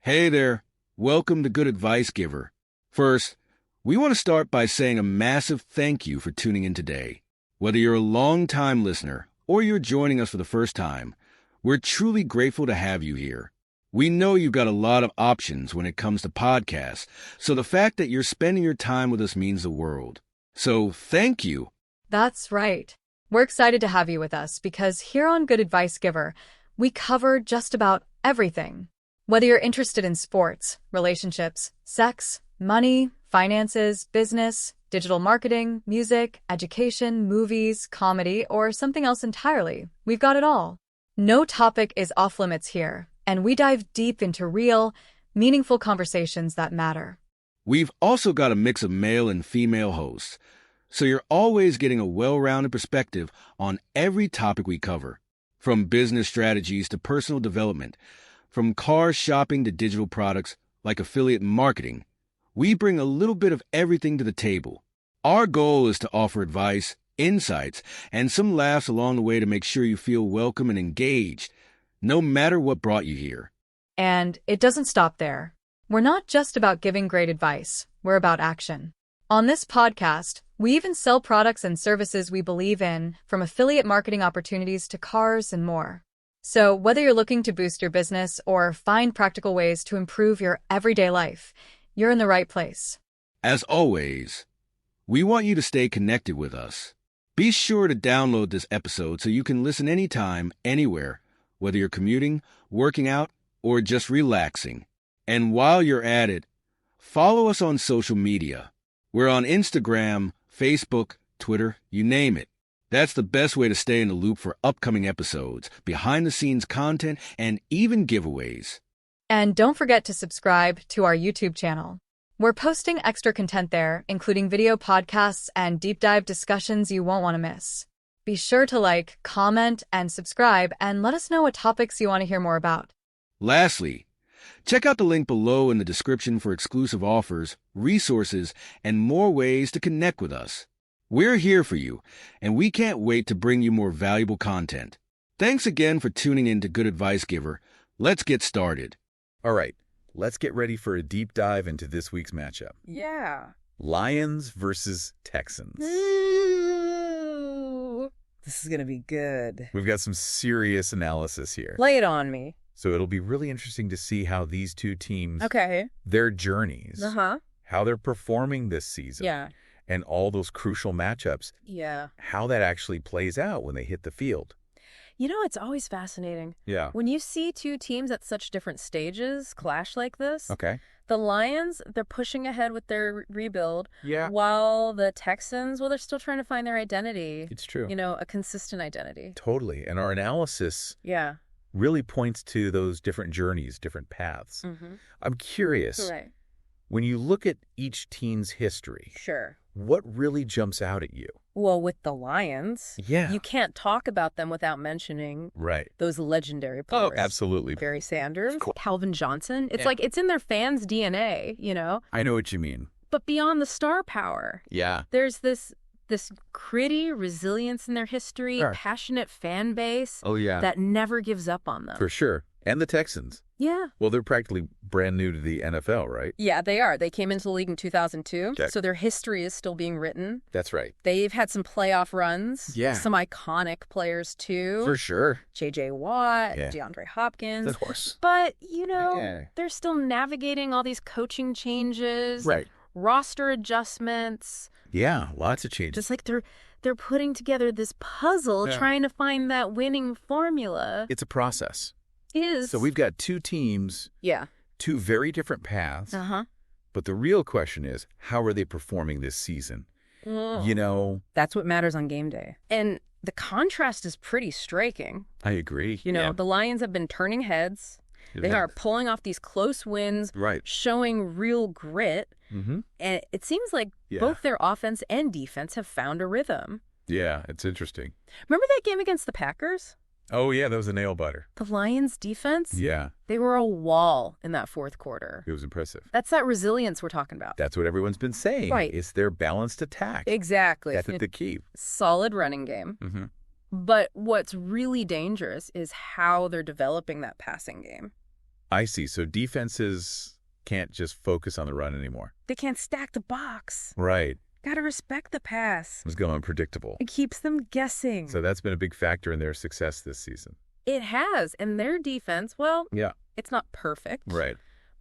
Hey there. Welcome to Good Advice Giver. First, we want to start by saying a massive thank you for tuning in today. Whether you're a long-time listener or you're joining us for the first time, we're truly grateful to have you here. We know you've got a lot of options when it comes to podcasts, so the fact that you're spending your time with us means the world. So thank you. That's right. We're excited to have you with us because here on Good Advice Giver, we cover just about everything. Whether you're interested in sports, relationships, sex, money, finances, business, digital marketing, music, education, movies, comedy, or something else entirely, we've got it all. No topic is off limits here, and we dive deep into real, meaningful conversations that matter. We've also got a mix of male and female hosts, so you're always getting a well-rounded perspective on every topic we cover, from business strategies to personal development, from car shopping to digital products like affiliate marketing. We bring a little bit of everything to the table. Our goal is to offer advice, insights, and some laughs along the way to make sure you feel welcome and engaged, no matter what brought you here. And it doesn't stop there. We're not just about giving great advice, we're about action. On this podcast, we even sell products and services we believe in, from affiliate marketing opportunities to cars and more. So whether you're looking to boost your business or find practical ways to improve your everyday life, you're in the right place. As always, we want you to stay connected with us. Be sure to download this episode so you can listen anytime, anywhere, whether you're commuting, working out, or just relaxing. And while you're at it, follow us on social media. We're on Instagram, Facebook, Twitter, you name it. That's the best way to stay in the loop for upcoming episodes, behind-the-scenes content, and even giveaways. And don't forget to subscribe to our YouTube channel. We're posting extra content there, including video podcasts and deep dive discussions you won't want to miss. Be sure to like, comment, and subscribe, and let us know what topics you want to hear more about. Lastly, check out the link below in the description for exclusive offers, resources, and more ways to connect with us. We're here for you, and we can't wait to bring you more valuable content. Thanks again for tuning in to Good Advice Giver. Let's get started. All right, let's get ready for a deep dive into this week's matchup. Yeah. Lions versus Texans. Ooh, this is going to be good. We've got some serious analysis here. Lay it on me. So it'll be really interesting to see how these two teams, Okay. their journeys, how they're performing this season. Yeah. And all those crucial matchups, Yeah. how that actually plays out when they hit the field. You know, it's always fascinating. Yeah. When you see two teams at such different stages clash like this, Okay. the Lions, they're pushing ahead with their rebuild, Yeah. while the Texans, well, they're still trying to find their identity. It's true. You know, a consistent identity. Totally. And our analysis Yeah. really points to those different journeys, different paths. Mm-hmm. I'm curious, Right. when you look at each team's history, Sure. what really jumps out at you? Well, with the Lions, Yeah. you can't talk about them without mentioning Right. those legendary players. Oh, absolutely. Barry Sanders, Of course. Calvin Johnson. It's Yeah. like it's in their fans' DNA, you know? I know what you mean. But beyond the star power, Yeah. there's this gritty resilience in their history, Sure. passionate fan base Oh, yeah. that never gives up on them. For sure. And the Texans. Yeah. Well, they're practically brand new to the NFL, right? Yeah, they are. They came into the league in 2002, Okay. so their history is still being written. That's right. They've had some playoff runs. Yeah. Some iconic players, too. For sure. J.J. Watt, Yeah. DeAndre Hopkins. Of course. But, you know, Yeah. they're still navigating all these coaching changes, Right. roster adjustments. Yeah, lots of changes. Just like they're putting together this puzzle, Yeah. trying to find that winning formula. It's a process. Is So we've got two teams, yeah. two very different paths. Uh-huh. But the real question is, how are they performing this season? You know, That's what matters on game day. And the contrast is pretty striking. I agree. You know, Yeah. the Lions have been turning heads. They are pulling off these close wins, Right. showing real grit. Mm-hmm. And it seems like Yeah. both their offense and defense have found a rhythm. Yeah, it's interesting. Remember that game against the Packers? Oh, yeah, that was a nail biter. The Lions' defense? Yeah, They were a wall in that fourth quarter. it was impressive. That's that resilience we're talking about. That's what everyone's been saying. Right. It's their balanced attack. Exactly. That's the key. Solid running game. Mm-hmm. But what's really dangerous is how they're developing that passing game. I see. So defenses can't just focus on the run anymore. They can't stack the box. Right. Gotta respect the pass. It's going unpredictable. It keeps them guessing. So that's been a big factor in their success this season. It has. And their defense, well, Yeah. it's not perfect. Right.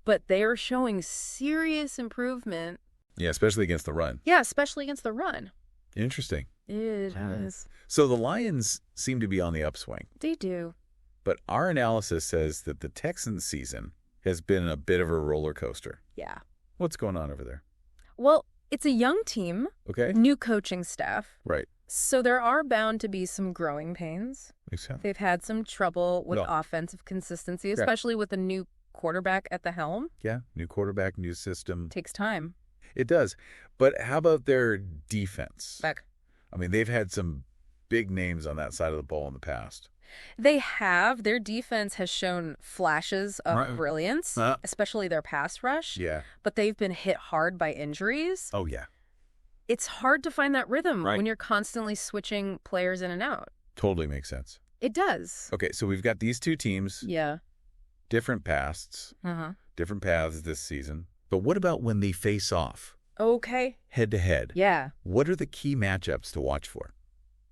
But they are showing serious improvement. Yeah, especially against the run. Yeah, especially against the run. Interesting. It is. So the Lions seem to be on the upswing. They do. But our analysis says that the Texans season has been a bit of a roller coaster. Yeah. What's going on over there? Well, it's a young team, Okay. new coaching staff. Right. So there are bound to be some growing pains. Makes sense. They've had some trouble with No. offensive consistency, especially with a new quarterback at the helm. Yeah. New quarterback, new system. Takes time. It does. But how about their defense? Back. I mean, they've had some big names on that side of the ball in the past. They have. Their defense has shown flashes of Right. brilliance, especially their pass rush. Yeah. But they've been hit hard by injuries. Oh, yeah. It's hard to find that rhythm Right. when you're constantly switching players in and out. Totally makes sense. It does. Okay, so we've got these two teams, Yeah. different pasts, Uh-huh. different paths this season. But what about when they face off Okay. head to head? Yeah. What are the key matchups to watch for?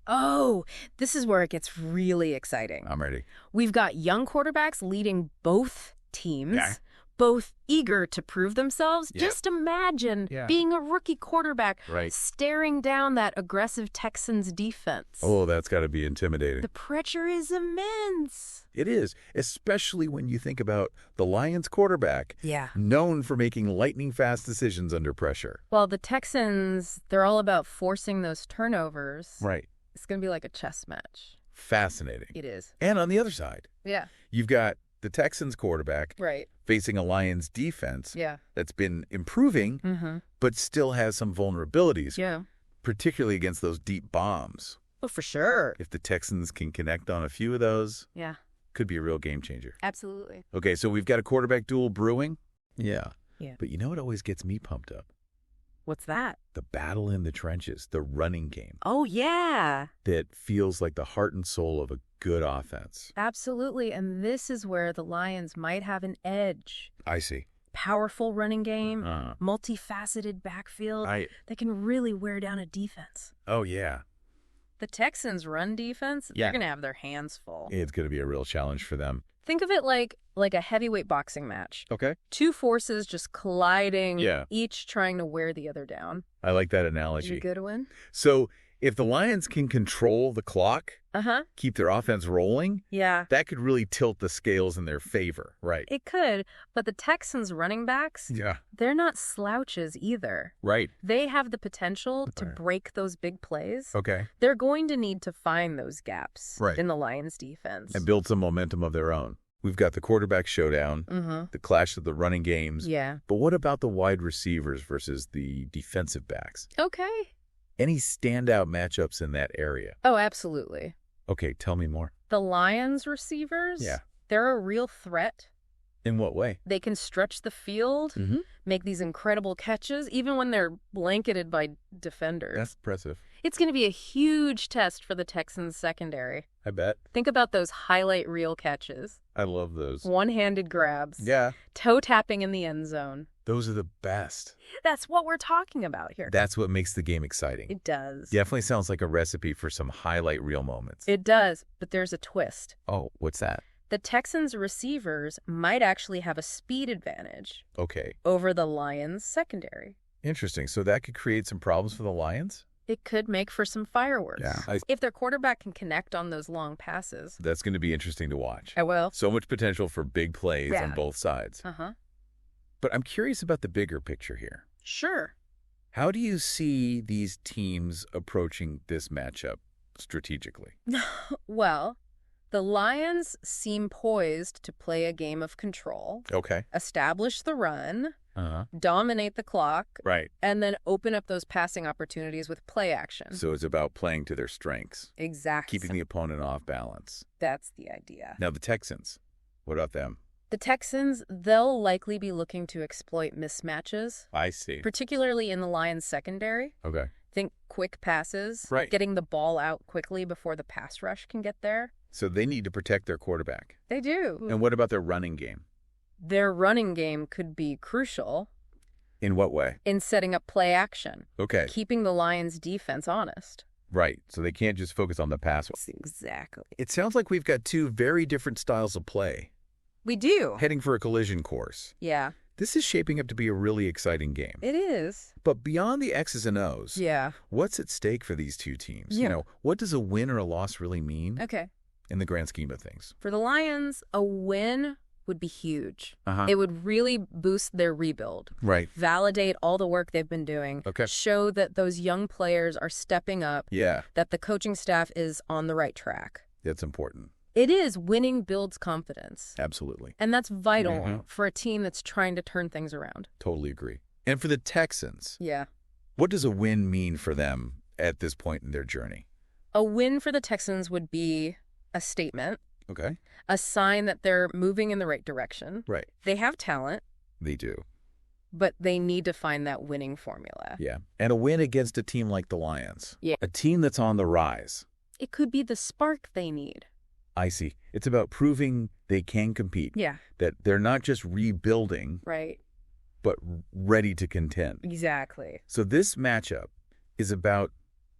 Oh, this is where it gets really exciting. I'm ready. We've got young quarterbacks leading both teams, Yeah. both eager to prove themselves. Yeah. Just imagine Yeah. being a rookie quarterback Right. staring down that aggressive Texans defense. Oh, that's got to be intimidating. The pressure is immense. It is, especially when you think about the Lions quarterback, Yeah. known for making lightning-fast decisions under pressure. Well, the Texans, they're all about forcing those turnovers. Right. It's going to be like a chess match. Fascinating. It is. And on the other side, Yeah. you've got the Texans quarterback Right. facing a Lions defense Yeah. that's been improving, Mm-hmm. but still has some vulnerabilities, Yeah. particularly against those deep bombs. Oh, for sure. If the Texans can connect on a few of those, Yeah. could be a real game changer. Absolutely. Okay, so we've got a quarterback duel brewing. Yeah. Yeah. But you know what always gets me pumped up? What's that? The battle in the trenches, the running game Oh, yeah. that feels like the heart and soul of a good offense. Absolutely. And this is where the Lions might have an edge. I see. Powerful running game, Uh, multifaceted backfield I. that can really wear down a defense. Oh, yeah. The Texans' run defense, Yeah. they're going to have their hands full. It's going to be a real challenge for them. Think of it like a heavyweight boxing match. Okay. Two forces just colliding, Yeah. each trying to wear the other down. I like that Is analogy. a good one? So if the Lions can control the clock, Uh-huh. keep their offense rolling, Yeah. that could really tilt the scales in their favor, right? It could, but the Texans' running backs, Yeah. they're not slouches either. Right. They have the potential to Okay. break those big plays. Okay. They're going to need to find those gaps Right. in the Lions' defense. And build some momentum of their own. We've got the quarterback showdown, Mm-hmm. the clash of the running games. Yeah. But what about the wide receivers versus the defensive backs? Okay. Any standout matchups in that area? Oh, absolutely. Okay, tell me more. The Lions' receivers, Yeah. they're a real threat. In what way? They can stretch the field, Mm-hmm. make these incredible catches, even when they're blanketed by defenders. That's impressive. It's going to be a huge test for the Texans' secondary. I bet. Think about those highlight reel catches. I love those. One-handed grabs. Yeah. Toe tapping in the end zone. Those are the best. That's what we're talking about here. That's what makes the game exciting. It does. Definitely sounds like a recipe for some highlight reel moments. It does, but there's a twist. Oh, what's that? The Texans' receivers might actually have a speed advantage Okay. over the Lions' secondary. Interesting. So that could create some problems for the Lions? It could make for some fireworks. Yeah. If their quarterback can connect on those long passes. That's going to be interesting to watch. I will. So much potential for big plays Yeah. on both sides. Uh-huh. But I'm curious about the bigger picture here. Sure. How do you see these teams approaching this matchup strategically? Well, the Lions seem poised to play a game of control, Okay. establish the run, Uh-huh. dominate the clock, Right. and then open up those passing opportunities with play action. So it's about playing to their strengths, Exactly. keeping the opponent off balance. That's the idea. Now the Texans, what about them? The Texans, they'll likely be looking to exploit mismatches, I see. particularly in the Lions' secondary. Okay. Think quick passes, Right. getting the ball out quickly before the pass rush can get there. So they need to protect their quarterback. They do. And what about their running game? Their running game could be crucial In what way? in setting up play action, Okay. keeping the Lions' defense honest. Right. So they can't just focus on the pass. Exactly. It sounds like we've got two very different styles of play We do. heading for a collision course. Yeah, This is shaping up to be a really exciting game. it is. But beyond the X's and O's, Yeah. what's at stake for these two teams? Yeah. What does a win or a loss really mean Okay. in the grand scheme of things? For the Lions, a win would be huge. Uh-huh. It would really boost their rebuild. Right. Validate all the work they've been doing. Okay. Show that those young players are stepping up, Yeah, that the coaching staff is on the right track. that's important. It is. Winning builds confidence. Absolutely. And that's vital Mhm. for a team that's trying to turn things around. Totally agree. And for the Texans, Yeah. what does a win mean for them at this point in their journey? A win for the Texans would be a statement, Okay. a sign that they're moving in the right direction. Right. They have talent, They do. but they need to find that winning formula. Yeah. And a win against a team like the Lions. Yeah. A team that's on the rise. It could be the spark they need. I see. It's about proving they can compete. Yeah. That they're not just rebuilding, Right. but ready to contend. Exactly. So this matchup is about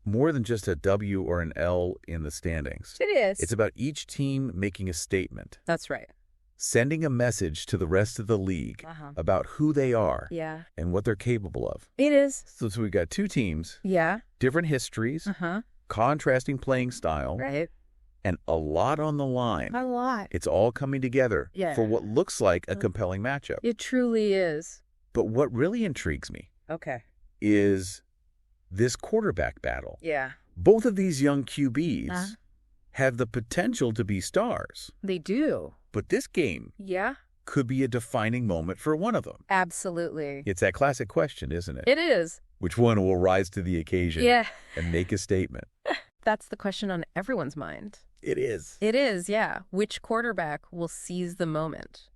more than just a W or an L in the standings. It is. It's about each team making a statement, That's right. sending a message to the rest of the league Uh-huh. about who they are Yeah. and what they're capable of. It is. So we've got two teams, Yeah. different histories, Uh-huh. contrasting playing style, Right. and a lot on the line. A lot. It's all coming together Yeah. for what looks like a compelling matchup. It truly is. But what really intrigues me Okay. is this quarterback battle. Yeah. Both of these young QBs Uh-huh. have the potential to be stars, They do. but this game Yeah. could be a defining moment for one of them. Absolutely. It's that classic question, isn't it? It is. Which one will rise to the occasion Yeah. and make a statement? That's the question on everyone's mind. It is. It is, yeah. Which quarterback will seize the moment?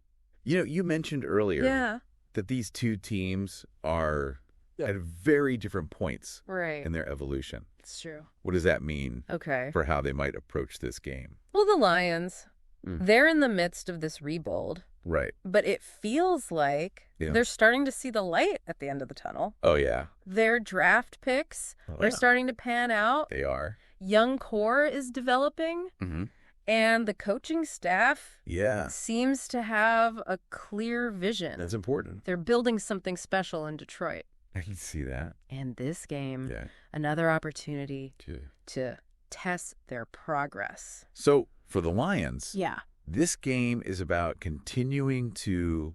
You mentioned earlier Yeah. that these two teams are at very different points Right. in their evolution. It's true. What does that mean Okay. for how they might approach this game? Well, the Lions, Mm. they're in the midst of this rebuild, Right. but it feels like Yeah. they're starting to see the light at the end of the tunnel. Oh, yeah. Their draft picks Oh, are yeah. starting to pan out. They are. Young core is developing, Mm-hmm. and the coaching staff Yeah. seems to have a clear vision. That's important. They're building something special in Detroit. I can see that. And this game, Yeah. another opportunity Too. to test their progress. So for the Lions, Yeah. this game is about continuing to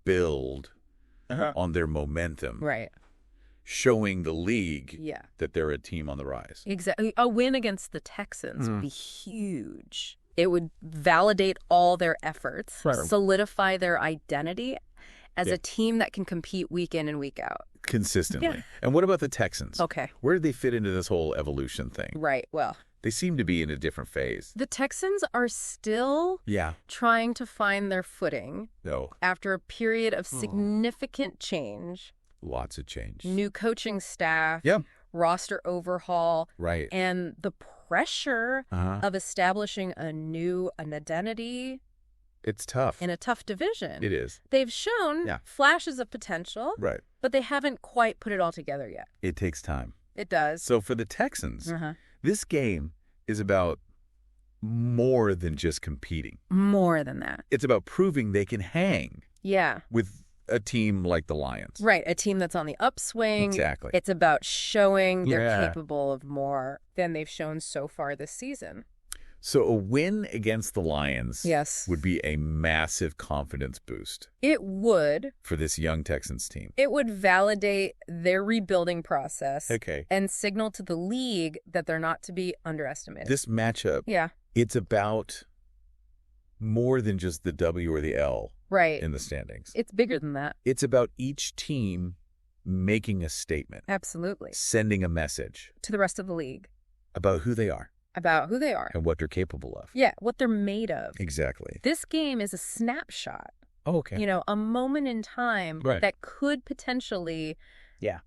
build on their momentum, Right. showing the league Yeah. that they're a team on the rise. Exactly. A win against the Texans would be huge. It would validate all their efforts, Right. solidify their identity as Yeah. a team that can compete week in and week out. Consistently. Yeah. And what about the Texans? Okay. Where do they fit into this whole evolution thing? Right. Well, They seem to be in a different phase. the Texans are still Yeah. trying to find their footing No. after a period of significant change, Lots of change. new coaching staff, Yeah. roster overhaul, Right. and the pressure Uh-huh. of establishing an identity It's tough. in a tough division. It is. They've shown Yeah. flashes of potential, Right. but they haven't quite put it all together yet. It takes time. It does. So for the Texans, Uh-huh. this game is about more than just competing. More than that. It's about proving they can hang Yeah. with a team like the Lions. Right. A team that's on the upswing. Exactly. It's about showing they're Yeah. capable of more than they've shown so far this season. So a win against the Lions Yes. would be a massive confidence boost It would. for this young Texans team. It would validate their rebuilding process Okay. and signal to the league that they're not to be underestimated. This matchup, Yeah. it's about more than just the W or the L Right. in the standings. It's bigger than that. It's about each team making a statement, Absolutely. sending a message To the rest of the league about who they are about who they are. and what they're capable of. Yeah, what they're made of. Exactly. This game is a snapshot, Oh, okay. a moment in time Right. that could potentially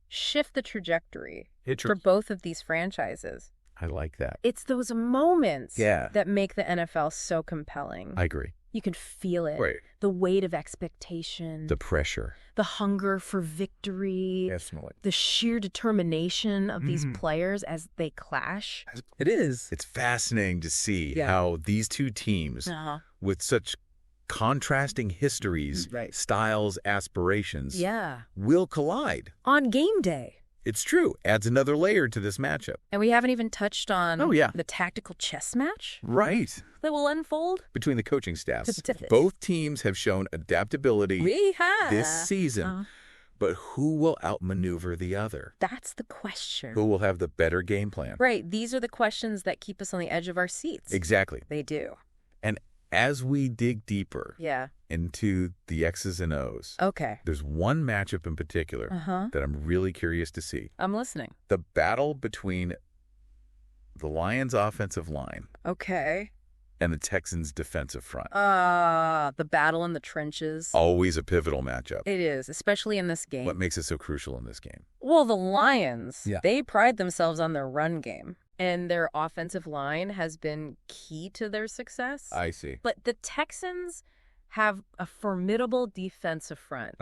shift the trajectory for both of these franchises. I like that. It's those moments Yeah. that make the NFL so compelling. I agree. You can feel it. Right. The weight of expectation. The pressure. The hunger for victory. Definitely. The sheer determination of these players as they clash. It is. It's fascinating to see how these two teams, with such contrasting histories, styles, aspirations, will collide. On game day. It's true. Adds another layer to this matchup. And we haven't even touched on the tactical chess match Right. that will unfold. Between the coaching staffs. Both teams have shown adaptability this season. But who will outmaneuver the other? That's the question. Who will have the better game plan? Right. These are the questions that keep us on the edge of our seats. Exactly. They do. And as we dig deeper into the X's and O's, there's one matchup in particular that I'm really curious to see. I'm listening. The battle between the Lions' offensive line and the Texans' defensive front. The battle in the trenches. Always a pivotal matchup. It is, especially in this game. What makes it so crucial in this game? Well, the Lions, they pride themselves on their run game. And their offensive line has been key to their success. I see. But the Texans have a formidable defensive front.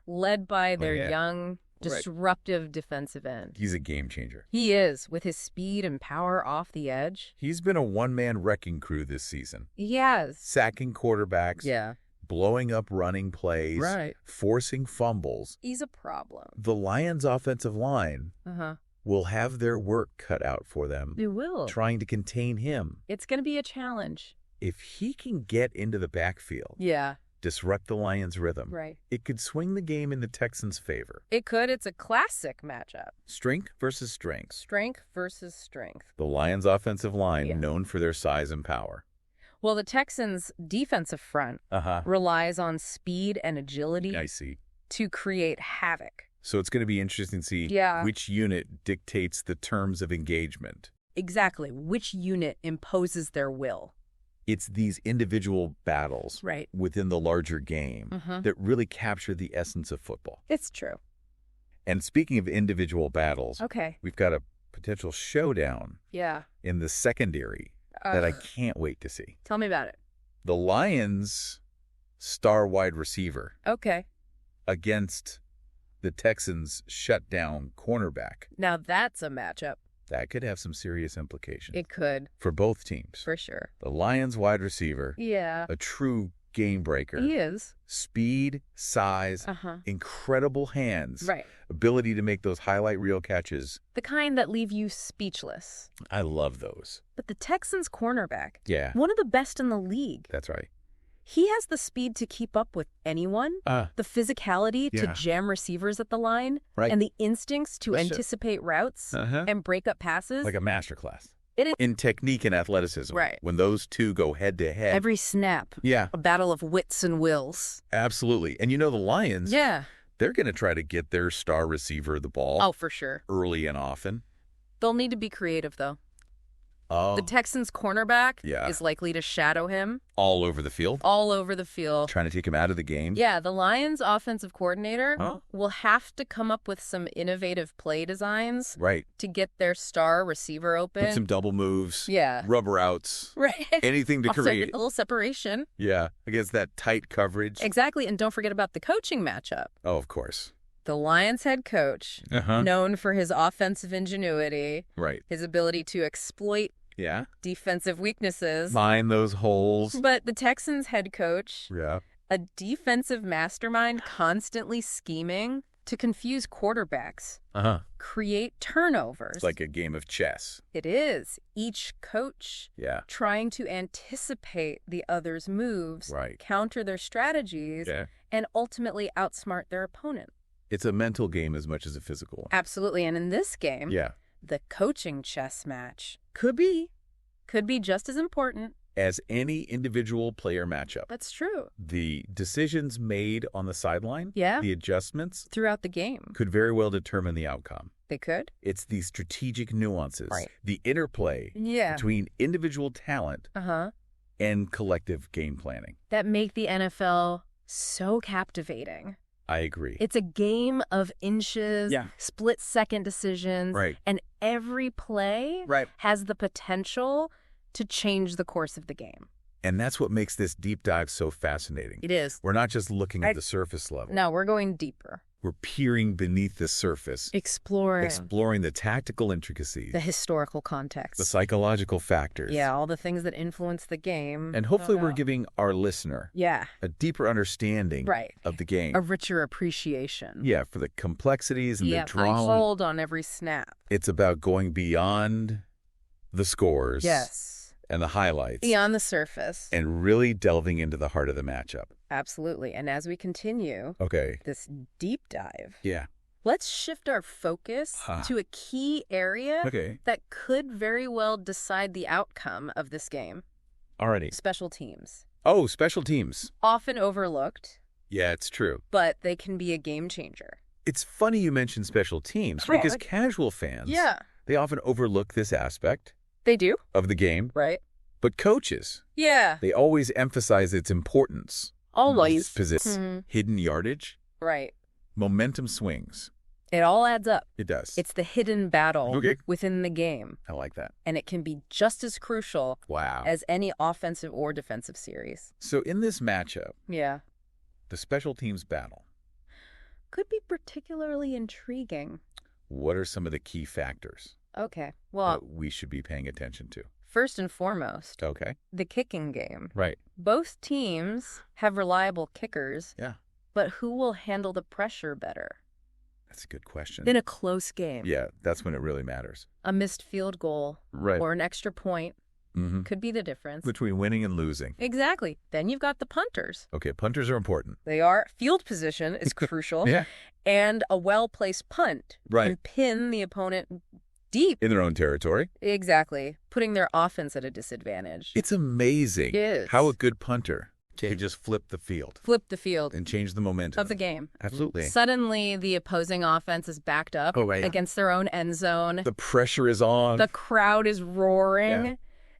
Led by their young, disruptive defensive end. He's a game changer. He is, with his speed and power off the edge. He's been a one-man wrecking crew this season. He has. Sacking quarterbacks. Blowing up running plays. Forcing fumbles. He's a problem. The Lions' offensive line will have their work cut out for them. They will. Trying to contain him. It's going to be a challenge. If he can get into the backfield, disrupt the Lions' rhythm, it could swing the game in the Texans' favor. It could. It's a classic matchup. Strength versus strength. Strength versus strength. The Lions' offensive line, known for their size and power. Well, the Texans' defensive front relies on speed and agility to create havoc. So it's going to be interesting to see which unit dictates the terms of engagement. Exactly. Which unit imposes their will. It's these individual battles within the larger game that really capture the essence of football. It's true. And speaking of individual battles, we've got a potential showdown in the secondary that I can't wait to see. Tell me about it. The Lions' star wide receiver against the Texans' shutdown cornerback. Now that's a matchup. That could have some serious implications. It could. For both teams. For sure. The Lions' wide receiver. A true game breaker. He is. Speed, size, incredible hands. Ability to make those highlight reel catches. The kind that leave you speechless. I love those. But the Texans' cornerback. One of the best in the league. That's right. He has the speed to keep up with anyone, the physicality to jam receivers at the line, and the instincts to anticipate routes and break up passes. Like a masterclass. It is. In technique and athleticism. When those two go head to head. Every snap. A battle of wits and wills. Absolutely. And you know the Lions, they're going to try to get their star receiver the ball. Oh, for sure. Early and often. They'll need to be creative, though. Oh. The Texans' cornerback is likely to shadow him. All over the field? All over the field. Trying to take him out of the game? Yeah, the Lions' offensive coordinator will have to come up with some innovative play designs to get their star receiver open. Put some double moves. Rubber outs. Anything to create. A little separation. Against that tight coverage. Exactly, and don't forget about the coaching matchup. Oh, of course. The Lions head coach, known for his offensive ingenuity, his ability to exploit defensive weaknesses. Mine those holes. But the Texans head coach, a defensive mastermind constantly scheming to confuse quarterbacks, create turnovers. It's like a game of chess. It is. Each coach trying to anticipate the other's moves, counter their strategies, and ultimately outsmart their opponent. It's a mental game as much as a physical one. Absolutely. And in this game, the coaching chess match could be just as important as any individual player matchup. That's true. The decisions made on the sideline, the adjustments throughout the game could very well determine the outcome. They could. It's the strategic nuances, the interplay between individual talent and collective game planning that make the NFL so captivating. I agree. It's a game of inches, split-second decisions, and every play has the potential to change the course of the game. And that's what makes this deep dive so fascinating. It is. We're not just looking at the surface level. No, we're going deeper. We're peering beneath the surface. Exploring the tactical intricacies. The historical context. The psychological factors. Yeah, all the things that influence the game. And hopefully we're giving our listener a deeper understanding of the game. A richer appreciation. Yeah, for the complexities and the drama. Hold on every snap. It's about going beyond the scores. Yes. And the highlights. Beyond the surface. And really delving into the heart of the matchup. Absolutely. And as we continue this deep dive, let's shift our focus to a key area that could very well decide the outcome of this game. Alrighty. Special teams. Oh, special teams. Often overlooked. Yeah, it's true. But they can be a game changer. It's funny you mention special teams because casual fans, they often overlook this aspect. They do. Of the game. Right. But coaches. Yeah. They always emphasize its importance. Always. Hidden yardage. Right. Momentum swings. It all adds up. It does. It's the hidden battle within the game. I like that. And it can be just as crucial as any offensive or defensive series. So in this matchup, the special teams battle could be particularly intriguing. What are some of the key factors? Okay. Well, that we should be paying attention to. First and foremost, the kicking game. Right. Both teams have reliable kickers. Yeah. But who will handle the pressure better? That's a good question. In a close game. Yeah, that's when it really matters. A missed field goal or an extra point could be the difference. Between winning and losing. Exactly. Then you've got the punters. Okay, punters are important. They are. Field position is crucial. And a well-placed punt can pin the opponent deep. In their own territory. Exactly. Putting their offense at a disadvantage. It's amazing how a good punter can just flip the field. And change the momentum. Of the game. Absolutely. Suddenly, the opposing offense is backed up against their own end zone. The pressure is on. The crowd is roaring.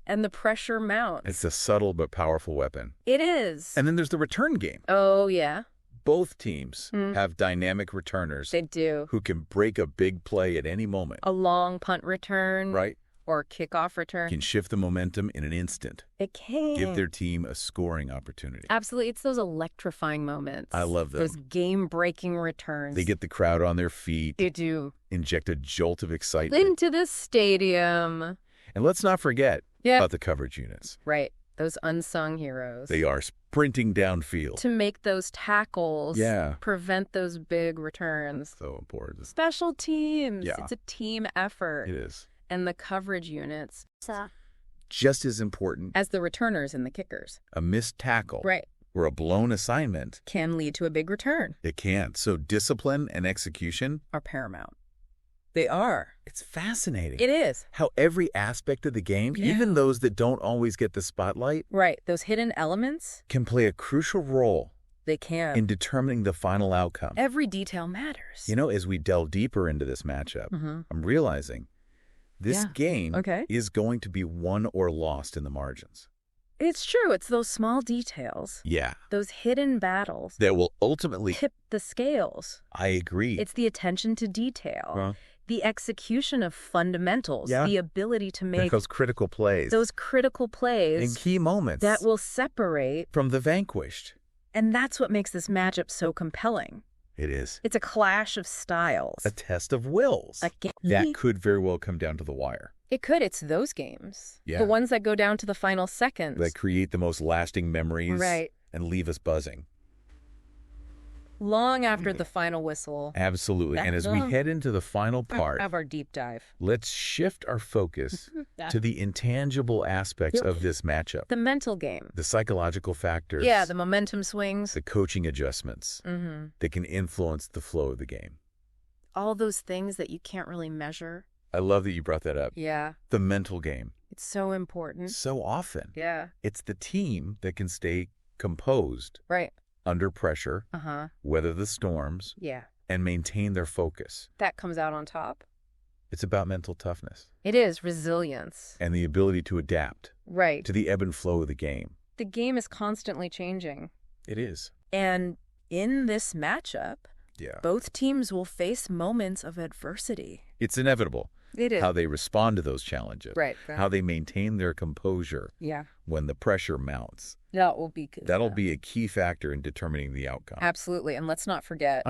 And the pressure mounts. It's a subtle but powerful weapon. It is. And then there's the return game. Oh, yeah. Both teams have dynamic returners. They do. Who can break a big play at any moment. A long punt return. Right. Or kickoff return. Can shift the momentum in an instant. It can. Give their team a scoring opportunity. Absolutely. It's those electrifying moments. I love them. Those game-breaking returns. They get the crowd on their feet. They do. Inject a jolt of excitement. Into the stadium. And let's not forget about the coverage units. Right. Those unsung heroes. They are sprinting downfield. To make those tackles. Yeah. Prevent those big returns. So important. Special teams. Yeah. It's a team effort. It is. And the coverage units. Just as important. As the returners and the kickers. A missed tackle. Right. Or a blown assignment. Can lead to a big return. It can. So discipline and execution. Are paramount. They are. It's fascinating. It is. How every aspect of the game, even those that don't always get the spotlight. Right. Those hidden elements. Can play a crucial role. They can. In determining the final outcome. Every detail matters. You know, as we delve deeper into this matchup, I'm realizing this game is going to be won or lost in the margins. It's true. It's those small details. Yeah. Those hidden battles. That will ultimately tip the scales. I agree. It's the attention to detail. The execution of fundamentals. The ability to make those critical plays. Those critical plays. In key moments. That will separate. From the vanquished. And that's what makes this matchup so compelling. It is. It's a clash of styles. A test of wills. That could very well come down to the wire. It could. It's those games. Yeah. The ones that go down to the final seconds. That create the most lasting memories. Right. And leave us buzzing. Long after the final whistle. Absolutely. And as we head into the final part of our deep dive, let's shift our focus to the intangible aspects of this matchup. The mental game. The psychological factors. Yeah, the momentum swings. The coaching adjustments that can influence the flow of the game. All those things that you can't really measure. I love that you brought that up. Yeah. The mental game. It's so important. So often. Yeah. It's the team that can stay composed. Right. Under pressure, weather the storms, and maintain their focus. That comes out on top. It's about mental toughness. It is resilience. And the ability to adapt. Right. To the ebb and flow of the game. The game is constantly changing. It is. And in this matchup, both teams will face moments of adversity. It's inevitable. It is. How they respond to those challenges. Right. How they maintain their composure when the pressure mounts. That'll be a key factor in determining the outcome. Absolutely. And let's not forget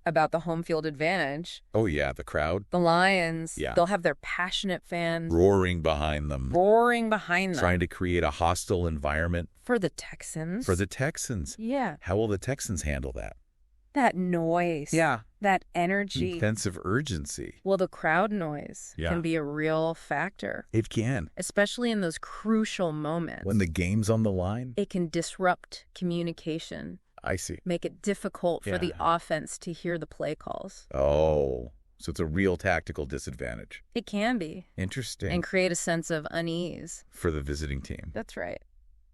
about the home field advantage. Oh, yeah, the crowd. The Lions, they'll have their passionate fans. Roaring behind them. Trying to create a hostile environment. For the Texans. Yeah. How will the Texans handle that? That noise. Yeah. That energy. Sense of urgency. Well, the crowd noise can be a real factor. It can. Especially in those crucial moments. When the game's on the line. It can disrupt communication. I see. Make it difficult for the offense to hear the play calls. Oh, so it's a real tactical disadvantage. It can be. Interesting. And create a sense of unease. For the visiting team. That's right.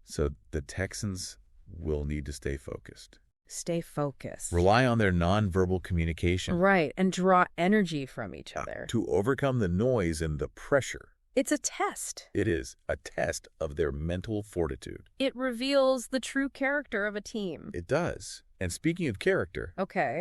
So the Texans will need to stay focused. Stay focused. Rely on their nonverbal communication. Right, and draw energy from each other. To overcome the noise and the pressure. It's a test. It is a test of their mental fortitude. It reveals the true character of a team. It does. And speaking of character,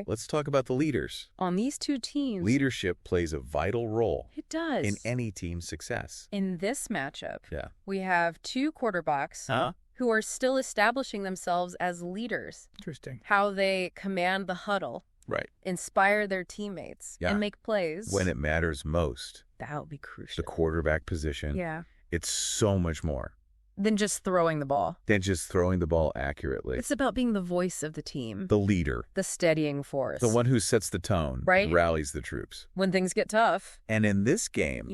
let's talk about the leaders. On these two teams, leadership plays a vital role. It does. In any team's success. In this matchup, we have two quarterbacks who are still establishing themselves as leaders. Interesting. How they command the huddle. Right. Inspire their teammates and make plays. When it matters most. That would be crucial. The quarterback position. Yeah. It's so much more. Than just throwing the ball. Accurately. It's about being the voice of the team. The leader. The steadying force. The one who sets the tone. Right. Rallies the troops. When things get tough. And in this game,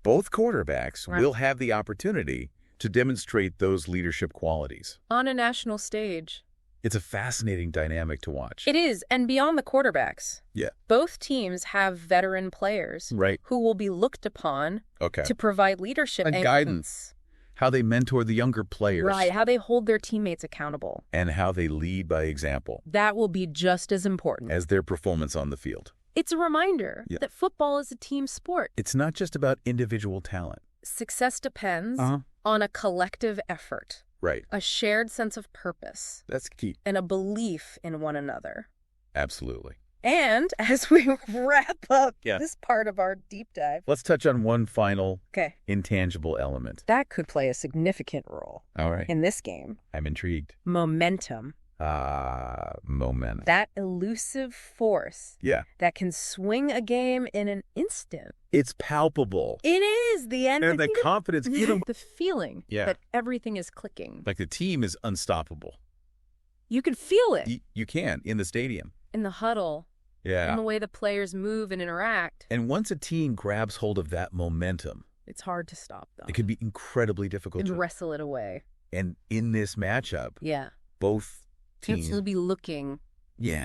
both quarterbacks will have the opportunity to demonstrate those leadership qualities. On a national stage. It's a fascinating dynamic to watch. It is, and beyond the quarterbacks. Yeah. Both teams have veteran players who will be looked upon to provide leadership and guidance. How they mentor the younger players. Right, how they hold their teammates accountable. And how they lead by example. That will be just as important as their performance on the field. It's a reminder that football is a team sport. It's not just about individual talent. Success depends on a collective effort. Right. A shared sense of purpose. That's key. And a belief in one another. Absolutely. And as we wrap up this part of our deep dive, let's touch on one final intangible element. That could play a significant role in this game. I'm intrigued. Momentum. Momentum. That elusive force that can swing a game in an instant. It's palpable. It is. The end. And the confidence. The feeling that everything is clicking. Like the team is unstoppable. You can feel it. You can in the stadium. In the huddle. Yeah. In the way the players move and interact. And once a team grabs hold of that momentum, it's hard to stop them. It can be incredibly difficult to wrestle it away. And in this matchup, both teams will be looking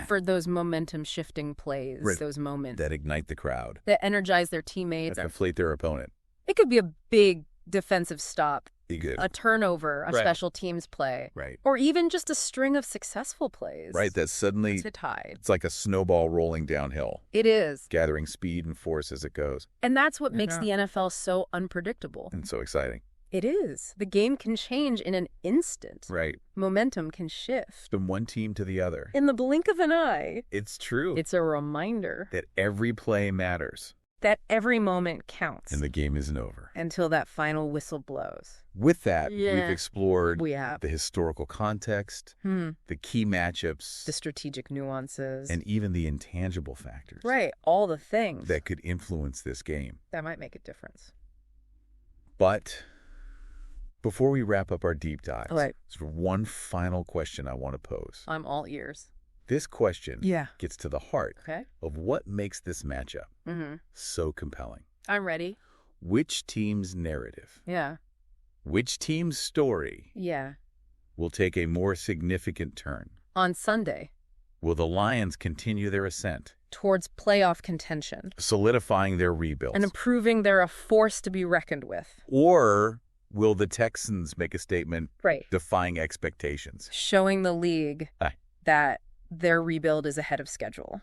for those momentum shifting plays, those moments that ignite the crowd, that energize their teammates, that inflate their opponent. It could be a big defensive stop, a turnover, a special teams play, or even just a string of successful plays. Right, that suddenly it's a tide. It's like a snowball rolling downhill. It is. Gathering speed and force as it goes. And that's what makes the NFL so unpredictable. And so exciting. It is. The game can change in an instant. Right. Momentum can shift. From one team to the other. In the blink of an eye. It's true. It's a reminder. That every play matters. That every moment counts. And the game isn't over. Until that final whistle blows. With that, we've explored the historical context, the key matchups, the strategic nuances, and even the intangible factors. Right. All the things. That could influence this game. That might make a difference. But before we wrap up our deep dives, there's one final question I want to pose. I'm all ears. This question gets to the heart of what makes this matchup so compelling. I'm ready. Which team's narrative? Which team's story? Will take a more significant turn? On Sunday. Will the Lions continue their ascent? Towards playoff contention. Solidifying their rebuild. And proving they're a force to be reckoned with. Or will the Texans make a statement defying expectations? Showing the league that their rebuild is ahead of schedule.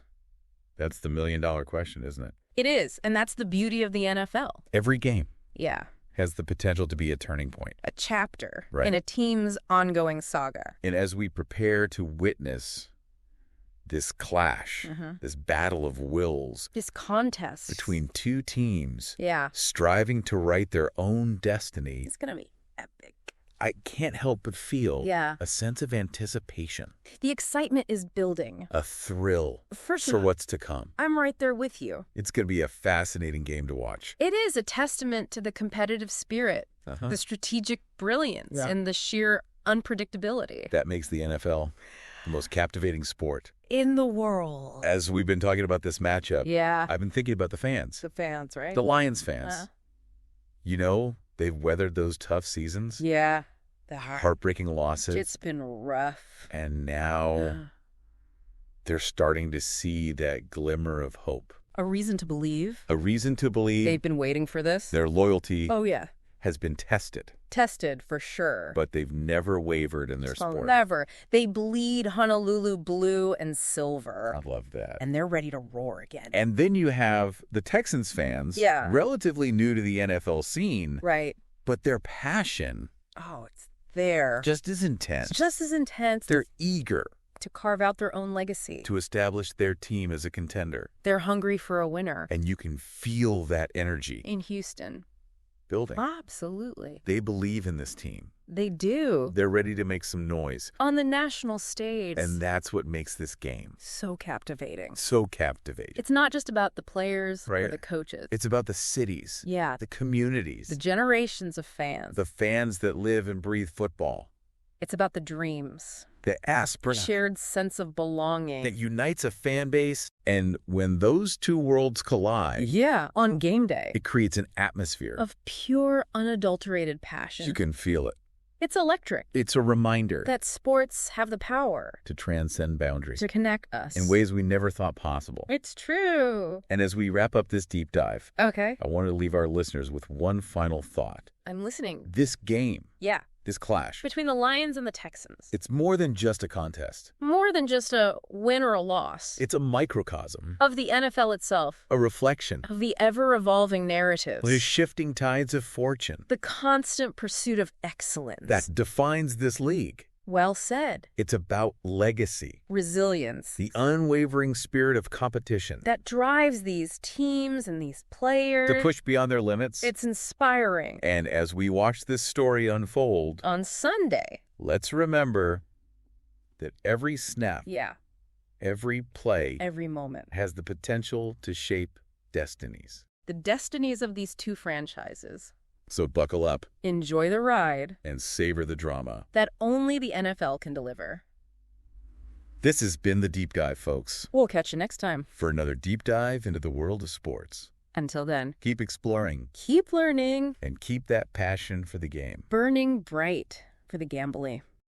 That's the million-dollar question, isn't it? It is, and that's the beauty of the NFL. Every game has the potential to be a turning point. A chapter in a team's ongoing saga. And as we prepare to witness this clash, this battle of wills. This contest. Between two teams. Yeah. Striving to write their own destiny. It's going to be epic. I can't help but feel a sense of anticipation. The excitement is building. A thrill for what's to come. I'm right there with you. It's going to be a fascinating game to watch. It is a testament to the competitive spirit, the strategic brilliance, and the sheer unpredictability. That makes the NFL the most captivating sport in the world. As we've been talking about this matchup, I've been thinking about the fans. The fans, right? The Lions fans. You know, they've weathered those tough seasons. Yeah. The heartbreaking losses. It's been rough. And now they're starting to see that glimmer of hope. A reason to believe. A reason to believe. They've been waiting for this. Their loyalty has been tested. Tested, for sure. But they've never wavered in their sport. Never. They bleed Honolulu blue and silver. I love that. And they're ready to roar again. And then you have the Texans fans, relatively new to the NFL scene. Right. But their passion... Oh, it's there. Just as intense. Just as intense. They're eager to carve out their own legacy. To establish their team as a contender. They're hungry for a winner. And you can feel that energy. In Houston. Building. Absolutely. They believe in this team. They do. They're ready to make some noise. On the national stage. And that's what makes this game so captivating. So captivating. It's not just about the players or the coaches. It's about the cities. Yeah. The communities. The generations of fans. The fans that live and breathe football. It's about the dreams. The aspiration. Shared sense of belonging. That unites a fan base. And when those two worlds collide. Yeah, on game day. It creates an atmosphere. Of pure, unadulterated passion. You can feel it. It's electric. It's a reminder. That sports have the power. To transcend boundaries. To connect us. In ways we never thought possible. It's true. And as we wrap up this deep dive. Okay. I want to leave our listeners with one final thought. I'm listening. This game. Yeah. This clash. Between the Lions and the Texans. It's more than just a contest. More than just a win or a loss. It's a microcosm. Of the NFL itself. A reflection. Of the ever-evolving narratives. The shifting tides of fortune. The constant pursuit of excellence. That defines this league. Well said. It's about legacy. Resilience. The unwavering spirit of competition. That drives these teams and these players. To push beyond their limits. It's inspiring. And as we watch this story unfold. On Sunday. Let's remember that every snap. Yeah. Every play. Every moment. Has the potential to shape destinies. The destinies of these two franchises. So buckle up. Enjoy the ride. And savor the drama. That only the NFL can deliver. This has been The Deep Dive, folks. We'll catch you next time. For another deep dive into the world of sports. Until then. Keep exploring. Keep learning. And keep that passion for the game. Burning bright for the gambly.